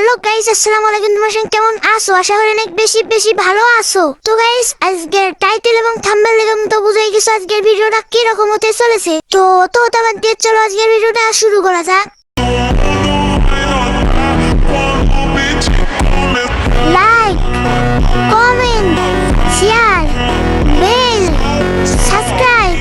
Hello guys, আসসালামু আলাইকুম। তোমরা সবাই কেমন আছো? আশা করি অনেক বেশি বেশি ভালো আছো। তো গাইস, আজকের টাইটেল এবং থাম্বনেল দেখে তো বুঝেই গেছো আজকের ভিডিওটা কি রকম হতে চলেছে। তো বাদ দিয়ে চলো আজকের ভিডিওটা শুরু করা যাক। Like, comment, share, bell, subscribe,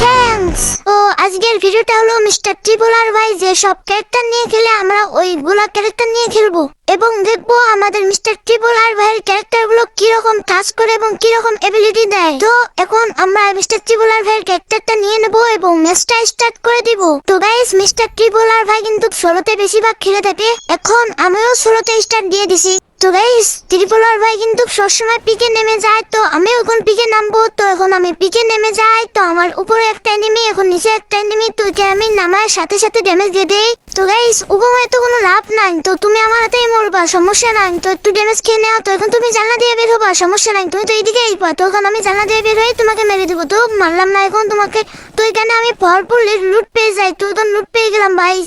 thanks. তো আজকের ভিডিওটা হলো মিস্টার ট্রিপল আর ভাই যে সব ক্যারেক্টার নিয়ে খেলে আমরা ওইগুলা ক্যারেক্টার নিয়ে খেলবো এবং দেখবো আমাদের মিস্টার ট্রিপল আর ভাইয়ের ক্যারেক্টার গুলো কিরকম কাজ করে এবং কিরকম এবিলিটি দেয়। তো এখন আমরা মিস্টার ট্রিপল আর ভাইয়ের ক্যারেক্টারটা নিয়ে নেবো এবং ম্যাচটা স্টার্ট করে দিব। তো গাইস, মিস্টার ট্রিপল আর ভাই কিন্তু সোলোতে বেশিরভাগ খেলে থাকে। এখন আমিও সোলোতে স্টার্ট দিয়ে দিছি। তো গাইস, ট্রিপল আর ভাই কিন্তু সবসময় পিকে নেমে যায়, তো আমি এখন পিকে নামবো। তো এখন আমি পিকে নেমে যাই, তো আমার উপরে একটা এনিমি, এখন নিচে একটা এনিমি, তো আমি নামার সাথে সাথে ড্যামেজ দিয়ে দেই। তো গাইস, উগমায় তো কোনো লাভ নাই, তো তুমি আমার হাতেই মরবা, সমস্যা নাই। তো একটু ড্যামেজ খেয়ে নাও, তো এখন তুমি জানলা দিয়ে বের হবা, সমস্যা নাই। তুমি তো এইদিকে আইবা, তো এখন আমি জানলা দিয়ে বের হয়ে তোমাকে মেরে দেবো। তো মারলাম না এখন তোমাকে। তো এখানে আমি ভরপুর লুট পেয়ে যাই, তো এখন লুট পেয়ে গেলাম ভাই।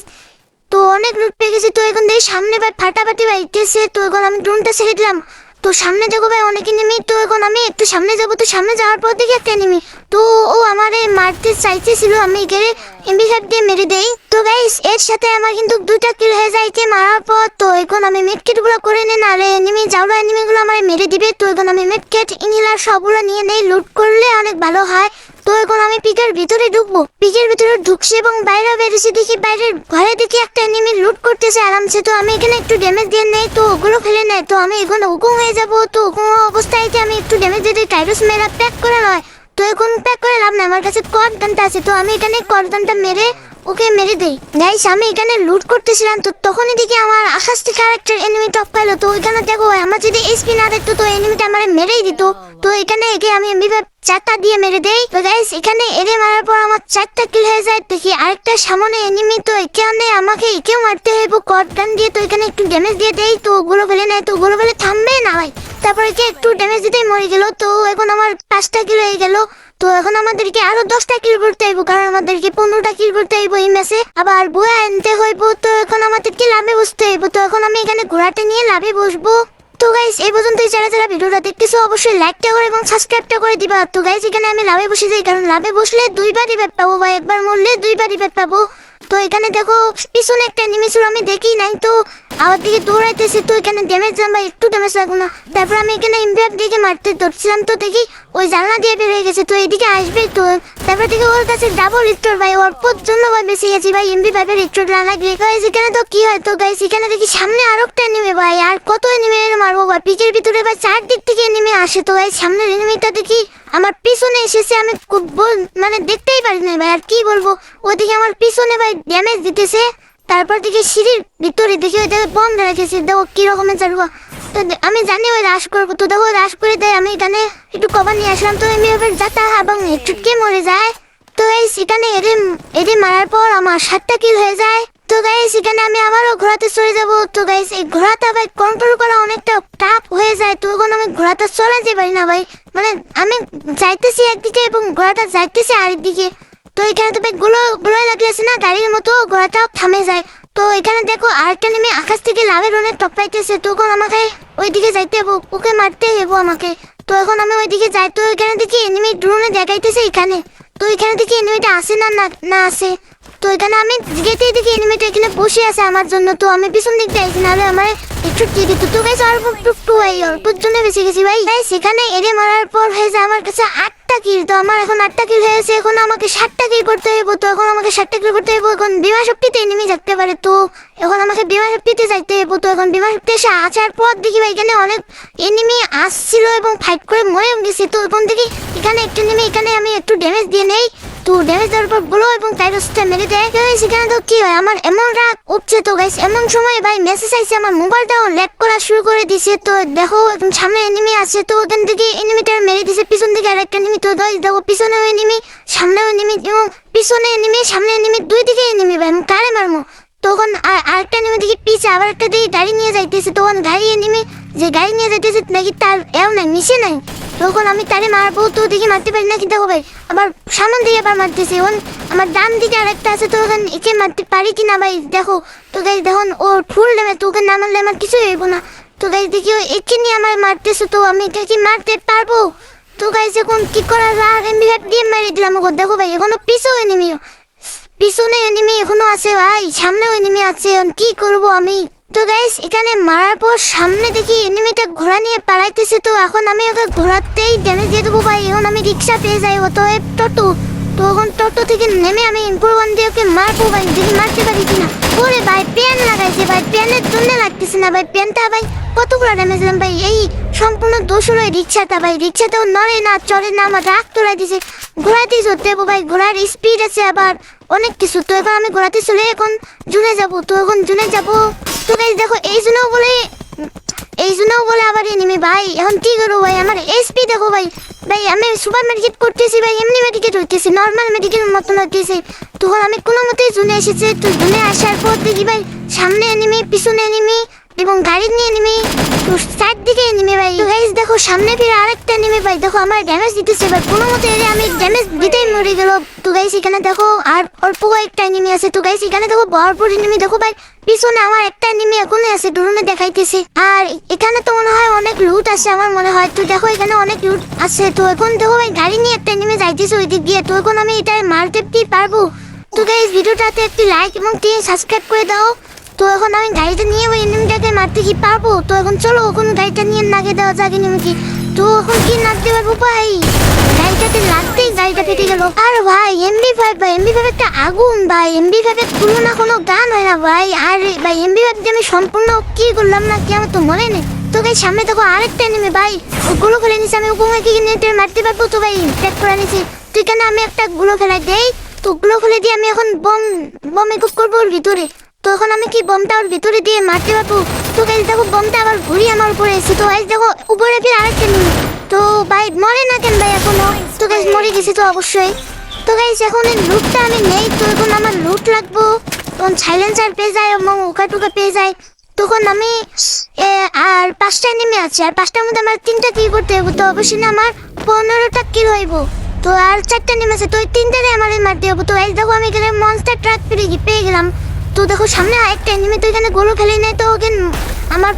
তো অনেক লুট পেয়ে গেছি। তো এখন দেখি সামনে ভাই ফাটাফাটি বাইতেছে, তো এখন আমি ড্রোনটা ছেড়ে দিলাম। তো সামনে যাবো ভাই অনেক এনিমি, তো এখন আমি একটু সামনে যাবো। তো সামনে যাওয়ার পর দেখি একটা এনিমি, তো ও আমারে মারতে চাইতেছিল, আমি এখানে এমবি5 দিয়ে মেরে দেই। তো গাইস, এর সাথে আমার কিন্তু 2টা কিল হয়ে যাইছে মারার পর। তো এখন আমি মেডকিট গুলো করে নেই, নাহলে এনিমি যাওয়া এনিমি গুলো আমার মেরে দিবে। তো এখন আমি মেডকিট ইনহেলার সবগুলো নিয়ে নেই, লুট করলে অনেক ভালো হয়। তো এখন আমি পিকের ভিতরে ঢুকবো, পিকের ভিতরে ঢুকছি এবং বাইরে বেরিয়েছি, দেখি বাইরের ঘরে দেখি একটা এনিমি লুট করতেছে আরামসে। তো আমি এখানে একটু ড্যামেজ দিয়ে নেই, তো ওগুলো ফেলে নেয়। তো আমি এখন হুকুম হয়ে যাবো, তো হুকুম অবস্থায় আমি একটু ড্যামেজ দিয়ে দিই, টাইরস মেরা প্যাক করে নয়। তো এখন প্যাক করে লাভ না, আমার কাছে করদানটা আছে, তো আমি এখানে করদানটা মেরে ওকে মেরে দেই। গাইস, আমি এখানে লুট করতেছিলাম, তো তখনই দেখি আমার আকাশ থেকে আরেকটা এনিমি টপ পাইলো। তো ওইখানে দেখো আমার যদি এইচপি না দেখতো তো এনিমিটা আমার মেরেই দিত। তো এখানে একে আমি এমবি5 4টা দিয়ে মেরে দেই। তো গাইস, এখানে এরে মারার পর আমার 4টা কিল হয়ে যায়। দেখি আরেকটা সামনে এনিমি, তো এখানে আমাকে একেও মারতে হইব কটগান দিয়ে। তো এখানে একটু ড্যামেজ দিয়ে দেই, তো ওগুলো ফেলে নেয়, তো ওগুলো ফেলে থামবে না ভাই। তারপরে কি একটু ড্যামেজ দিতেই মরে গেল। তো এখন আমার 5টা কিল হয়ে গেল। তো এখন আমাদেরকে আরো 10টা কিল করতে হইব, কারণ আমাদেরকে 15টা কিল করতে হইব এই ম্যাচে, আবার বয়া আনতে হইব। তো এখন আমাদেরকে লাভে বসতে হইব। তো এখন আমি এখানে ঘোড়াটা নিয়ে লাভে বসবো। তো গাইস, এই পর্যন্তই যারা যারা ভিডিওটা দেখতেছো অবশ্যই লাইকটা করে এবং সাবস্ক্রাইবটা করে দিবা। তো গাইস, এখানে আমি লাভে বসে যাই, কারণ লাভে বসলে 2বার রিভাইভ পাবো বা একবার মরলে 2বার রিভাইভ পাবো। তো এখানে দেখো পিছনে একটা এনিমি ছিল, আমি দেখি নাই, তো আমার দিকে দৌড়াইতেছে। তো এখানে ড্যামেজ বা একটু ড্যামেজ লাগলো না। তারপর আমি এখানে এমবি5 দিকে মারতে ধরছিলাম, তো দেখি ওই জানলা দিয়ে বের হয়ে গেছে, তো এইদিকে আসবে। তো তারপর দেখি ওর কাছে ডাবল রিস্টোর ভাই, অল্পর জন্য ভাই বেঁচে গেছি ভাই, এমবি5 এর রিস্টোর না লাগলে। গাইস, এখানে তো কি হয়, তো গাইস এখানে দেখি সামনে আরো একটা এনিমি ভাই, আর কত এনিমি মারবো ভাই, পিকের ভিতরে ভাই 4 দিক থেকে এনিমি আসে। তো ভাই সামনের এনিমিটা দেখি আমার পিছনে এসেছে, আমি মানে দেখতেই পারি না ভাই, আর কি বলবো। ওদিকে আমার পিছনে ভাই ড্যামেজ দিতেছে। তারপর দেখি সিঁড়ির ভিতরে দেখি ওই বন্ধ রেখেছে, দেখো কি রকমের চালবো। তো আমি জানি ওই রাশ করবো, তো দেখো রাশ করে দেয়। আমি এখানে একটু কভার নিয়ে আসলাম, তো আমি এবার যাতা এবং চুটকে মরে যায়। তো এই সেখানে এরে মারার পর আমার 7টা কিল হয়ে যায়। তো গাইস, এখানে আমি আবারও ঘোড়াতে চলে যাব। তো গাইস, এই ঘোড়াটা ভাই কন্ট্রোল করা অনেকটা টাফ হয়ে যায়। তো এখন আমি ঘোড়াটা চলাতে পারি না ভাই, মানে আমি যাইতেছি একদিকে এবং ঘোড়াটা যাইতেছে আরেকদিকে। তো এখানে তো ভাই গুলোয় লাগিয়েছে না গাড়ির মতো, ঘোড়াটাও থামে যায়। তো এখানে দেখো আরেকটা নেমে আকাশ থেকে লাভের অনেক টপ পাইতেছে। তখন আমাকে ওইদিকে যাইতে হবো, ওকে মারতে হবো আমাকে। তো এখন আমি ওইদিকে যাই। তো এখানে দেখি এনিমি ড্রোনে দেখাইতেছে এখানে। তো এখানে দেখি এনিমিটা আসে না আসে। তো এখানে আমি যেতেই দেখি এনিমিটা এখানে বসে আছে আমার জন্য। তো আমি পিছন দিক যাইছি, নাহলে আমার একটু টিকে তো গাইস অল্পর জন্য বেঁচে গেছি ভাই। সেখানে এরে মারার পর হয়েছে আমার কাছে 8টা কিল। তো আমার এখন 8টা কিল হয়েছে, এখন আমাকে 7টা কিল করতে হইব। তো এখন আমাকে 7টা কিল করতে হইব। এখন বিমা শক্তিতে এনিমি থাকতে পারে, তো এখন আমাকে বিমা শক্তিতে যাইতে হইব। তো এখন বিমা শক্তি এসে আসার পর দেখি ভাই এখানে অনেক এনিমি আসছিল এবং ফাইট করে মরেও গেছে। তো এখন দেখি এখানে একটা এনিমি, এখানে আমি একটু ড্যামেজ দিয়ে নেই। তো ড্যামেজ দেওয়ার পর গুলো এবং টাইরসটা মেরে দেয়। সেখানে তো কি হয়, আমার এমন রাগ উঠছে। তো গাইস, এমন সময় ভাই মেসেজ আইছে, আমার মোবাইলটাও ল্যাগ করা শুরু করে দিছে। তো দেখো একদম সামনে এনিমি আছে, তো ওখান থেকে এনিমিটা মেরে দিছে। পিছন থেকে আরেকটা এনিমি, তো দেখো পিছনেও এনিমি, সামনেও এনিমি এবং পিছনে এনিমি, সামনে এনিমি, 2 দিকে এনিমি ভাই, আমি কারে মারমো। তখন আরেকটা এনিমি দেখি পিছে, আবার একটা দিকে গাড়ি নিয়ে যাইতেছে। তখন গাড়ি এনিমি যে গাড়ি নিয়ে যাইতেছে নাকি তার এও নাই, মিশে নাই। তখন আমি তারে মারবো, তো দেখি মারতে পারি না, কি দেখো ভাই আবার সামন দিকে আবার মারতেছে। এখন আমার ডান দিকে আরেকটা আছে, তো এখন একে মারতে পারি কিনা ভাই দেখো। তো গাইস দেখুন ওর ফুল ড্যামেজ, তো ওকে না মারলে আমার কিছুই হইব না। তো গাইস দেখি একে নিয়ে আমার মারতেছে, তো আমি একে কি মারতে পারবো? তো গাইস এখন কি করা যায়, এমবি5 দিয়ে মেরে দিলাম ওকে। দেখো ভাই এখনো পিছনে এনিমি এখনো আছে ভাই, সামনেও এনিমি আছে, এখন কি করব আমি? তো গাইস এখানে মারার পর সামনে দেখি এনিমিটা ঘোড়া নিয়ে পালাইতেছে, তো এখন আমি ওকে ঘোরাতেই ড্যামেজ দিয়ে দেবো ভাই। এখন আমি রিক্সা পেয়ে যাই, অতএব টোটো। তো এখন টোটো থেকে নেমে আমি ইম্পোর1 দিয়ে ওকে মারবো ভাই, দেখি মারতে পারি কিনা। ওরে ভাই প্যান লাগাইছে ভাই, প্যানের জন্য লাগতেছে না ভাই, প্যানটা ভাই কতগুলো ড্যামেজ দিলাম ভাই। এই সম্পূর্ণ দোষ হলো রিক্সাটা ভাই, রিক্সাটাও নড়ে না চড়ে না, আমার রাগ তোলাই দিছে। ঘোড়াতেই চড়তে দেবো ভাই, ঘোড়ার স্পিড আছে আবার অনেক কিছু। তো এখন আমি ঘোড়াতে চলে এখন জুনে যাবো, তো এখন জুনে যাবো। তো গাইস দেখো এই জন্যও বলে আবার এনিমি ভাই, এখন কি করবো ভাই? আমার এসপি দেখো ভাই, ভাই আমি সুপার মেডিকেট করতেছি ভাই, এমনি মেডিকেট হইতেছি, নর্মাল মেডিকেটের মতন হইতেছে। তখন আমি কোনো মতেই জুনে এসেছে, তো জুনে আসার পর দেখি ভাই সামনে এনিমি, পিছনে এনিমি এবং গাড়ি নিয়ে এনিমি, তো চারদিকে এনিমি ভাই। তো গাইস দেখো সামনে ফিরে আরেকটা এনিমি ভাই, দেখো আমার ড্যামেজ দিতেছে ভাই, কোনো মতে এর আমি ড্যামেজ দিতেই মরে গেল। তো গাইস এখানে দেখো আর অল্প কয়েকটা এনিমি আছে। তো গাইস এখানে দেখো ভরপুর এনিমি, দেখো ভাই পিছনে আমার একটা এনিমি এখনো আছে, ড্রোনে দেখাইতেছে। আর এখানে তো মনে হয় অনেক লুট আছে আমার মনে হয়, তো দেখো এখানে অনেক লুট আছে। তো এখন দেখো ভাই গাড়ি নিয়ে একটা এনিমি যাইতেছে ওই দিক দিয়ে, তো এখন আমি এটা মারতে পারবো? তো গাইস ভিডিওটাতে একটি লাইক এবং সাবস্ক্রাইব করে দাও। তো এখন আমি গাড়িটা নিয়ে ওই এনিমিটাকে মারতে কি পারবো? তো এখন চলো এখন গাড়িটা নিয়ে নাগে দেওয়া যাক এনিমিকে। তো এখন কি নাচতে পারবো ভাই? গাড়িটাতে লাগতেই গাড়িটা ফেটে গেল। আর ভাই এমবি5 ভাই, এমবি5 একটা আগুন ভাই, এমবি5 এর তুলনা কোনো গান হয় না ভাই। আর ভাই এমবি5 দিয়ে আমি সম্পূর্ণ কি করলাম না কি আমার তো মনে নেই। তো গাই সামনে দেখো আরেকটা এনিমি ভাই, গুলো ফেলে নিছে, আমি উপমা কি নিয়ে মারতে পারবো? তো ভাই ট্যাগ করে নিছি, তো এখানে আমি একটা গুলো ফেলাই দেই। তো গুলো ফেলে দিয়ে আমি এখন বম একুপ করবো ওর ভিতরে। তো এখন আমি কি বমটা ওর ভিতরে দিয়ে মারতে পারবো? তো গাইস দেখো বমটা আবার ঘুরিয়ে আমার উপরে এসে, তো গাইস দেখো উপরে ফিরে আরেকটা এনিমি। তো ভাই মরে না কেন ভাই এখনো? তো গাইস মরে গেছি তো অবশ্যই। তো গাইস এখন এই লুটটা আমি নেই, তো এখন আমার লুট লাগবো। তখন সাইলেন্সার পেয়ে যায় এবং ওকা পেয়ে যায়। তখন আমি আর 5টা এনিমি আছে, আর 5টার মধ্যে আমার 3টা কিল করতে হবে, তো অবশ্যই না আমার 15টা কিল হইব। তো আর 4টা এনিমি আছে, তো ওই 3টারে আমার মারতে হবে। তো গাইস দেখো আমি এখানে মনস্টার ট্রাক পেয়ে গেলাম। তো দেখো সামনে একটা এনিমি, তো এখানে গোলো ফেলে নেই, তো ওকে আমার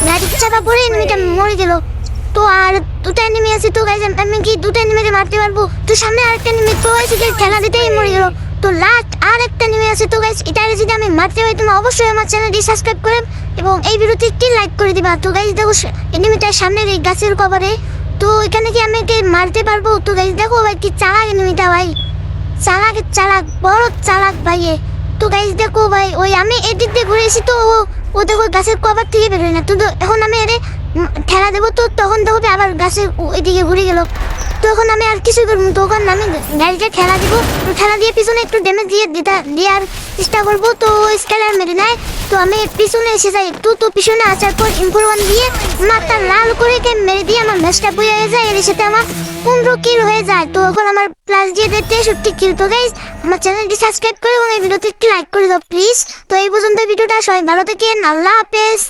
গাড়ির চাপা পড়ে এনিমিটা মরে গেল। তো আর 2টা এনিমি আছে, তো গাইস আমি কি 2টা এনিমিকে মারতে পারবো? তো সামনে আরেকটা এনিমি, তো গাইস খেলা দিতেই মরে গেল। তো লাস্ট আর একটা এনিমি আছে, তো গাইস এটারে যদি আমি মারতে পারি তোমরা অবশ্যই আমার চ্যানেলটি সাবস্ক্রাইব করে এবং এই ভিডিওতে একটি লাইক করে দিবা। তো গাইস দেখো এনিমিটার সামনের এই গাছের কভারে, তো এখানে কি আমি একে মারতে পারবো? তো গাইস দেখো ভাই কি চালাক এনিমিটা ভাই, চালাক বড় চালাক ভাই। তো গাইস দেখো ভাই ওই আমি এদিক দিয়ে ঘুরে এসি, তো ও দেখো গাছের কভার থেকে বেরোয় না। তো এখন আমি এর ঠেলা দেবো, তো তখন দেখো আবার গাছের ওইদিকে ঘুরে গেল। তো এখন আমি আর কিছু করবো, তখন আমি গাড়িটা ঠেলা দিব, তো ঠেলা দিয়ে পিছনে একটু ড্যামেজ দেওয়ার চেষ্টা করবো। তো স্কেলার মেরে নেয়, তো আমি পিছনে এসে যাই একটু, তো পিছনে আসার পর ইম্পোর1 দিয়ে মাথা লাল করে মেরে দিয়ে আমার ম্যাচটা বয়ে হয়ে যায়, এর সাথে আমার 15 কিল হয়ে যায়। তো এখন আমার প্লাস দিয়ে 63 কিল। তো গাইস আমার চ্যানেলটি সাবস্ক্রাইব করে এবং এই ভিডিওতে একটি লাইক করে দাও প্লিজ। তো এই পর্যন্ত ভিডিওটা, সবাই ভালো থাকেন, আল্লাহ হাফেজ।